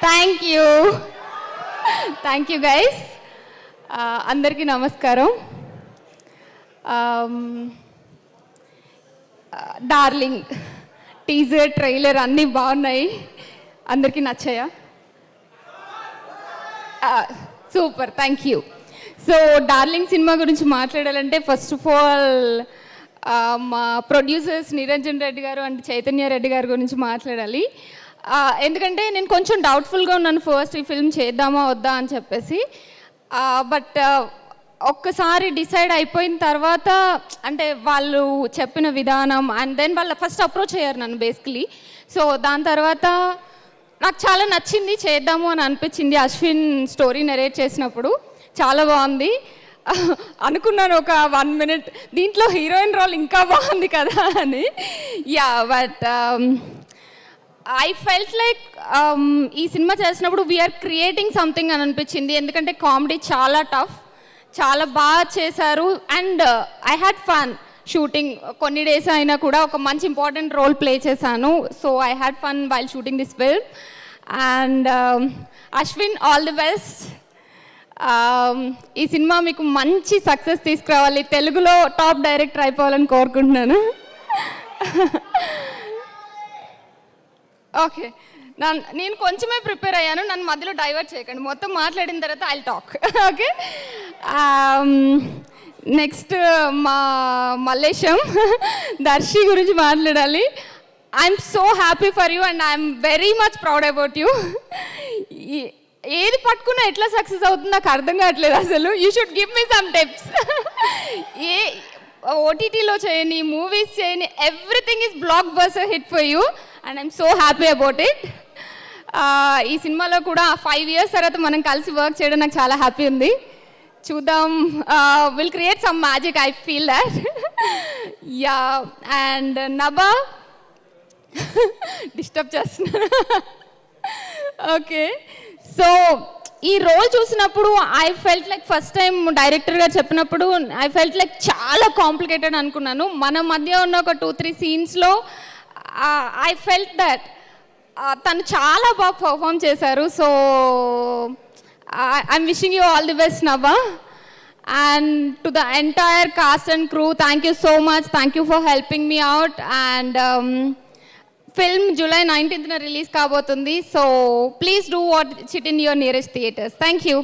Thank you guys. అందరికీ నమస్కారం. Darling teaser trailer అన్నీ బాగున్నాయి. అందరికీ నచ్చాయా? Super, thank you. So Darling cinema గురించి మాట్లాడాలంటే ఫస్ట్ ఆఫ్ ఆల్ మా ప్రొడ్యూసర్స్ నిరంజన్ రెడ్డి గారు అండ్ చైతన్య రెడ్డి గారి గురించి మాట్లాడాలి. ఎందుకంటే నేను కొంచెం డౌట్ఫుల్గా ఉన్నాను ఫస్ట్ ఈ ఫిల్మ్ చేద్దామా వద్దా అని చెప్పేసి. బట్ ఒక్కసారి డిసైడ్ అయిపోయిన తర్వాత అంటే వాళ్ళు చెప్పిన విధానం అండ్ దెన్ వాళ్ళు ఫస్ట్ అప్రోచ్ అయ్యారు నన్ను బేసికలీ. సో దాని తర్వాత నాకు చాలా నచ్చింది, చేద్దాము అని అనిపించింది. అశ్విన్ స్టోరీ నెరేట్ చేసినప్పుడు చాలా బాగుంది అనుకున్నాను ఒక 1 minute, దీంట్లో హీరోయిన్ రోల్ ఇంకా బాగుంది కదా అని. Yeah, but I felt like ఈ సినిమా చేసినప్పుడు వీఆర్ క్రియేటింగ్ సంథింగ్ అని అనిపించింది. ఎందుకంటే కామెడీ చాలా టఫ్, చాలా బాగా చేశారు and I had fun shooting. కొన్ని డేస్ అయినా కూడా ఒక మంచి ఇంపార్టెంట్ రోల్ ప్లే చేశాను. So I had fun while shooting this film. And Ashwin, all the best. ఈ సినిమా మీకు మంచి సక్సెస్ తీసుకురావాలి, తెలుగులో టాప్ డైరెక్టర్ అయిపోవాలని కోరుకుంటున్నాను. ఓకే, నేను కొంచెమే ప్రిపేర్ అయ్యాను, నన్ను మధ్యలో డైవర్ట్ చేయకండి. మొత్తం మాట్లాడిన తర్వాత ఐ టాక్. ఓకే, నెక్స్ట్ మా మల్లేశం దర్శి గురించి మాట్లాడాలి. I'm so happy for you and I'm very much proud about you. ఏది పట్టుకున్నా ఎట్లా సక్సెస్ అవుతుంది నాకు అర్థం కావట్లేదు అసలు. You should give me some tips. ఏ ఓటీటీలో చేయని, మూవీస్ చేయని, everything is blockbuster hit for you and I'm so happy about it. ఈ సినిమాలో కూడా 5 years తర్వాత మనం కలిసి వర్క్ చేయడం నాకు చాలా హ్యాపీ ఉంది. చూద్దాం, will create some magic, I feel that. Yeah, and Nabha disturb చేస్తున్నాను. ఓకే, సో ఈ రోల్ చూసినప్పుడు I felt like first time director గారు చెప్పినప్పుడు ఐ ఫెల్ట్ లైక్ చాలా కాంప్లికేటెడ్ అనుకున్నాను. మన మధ్య ఉన్న ఒక 2-3 సీన్స్లో ఐ ఫెల్ట్ దట్ తను చాలా బాగా పర్ఫామ్ చేశారు. So I'm wishing you all the best Nabha. And to the entire cast and crew, thank you so much. Thank you for helping me out. And film July 19th release కాబోతుంది. So please do watch it in your nearest theatres. Thank you.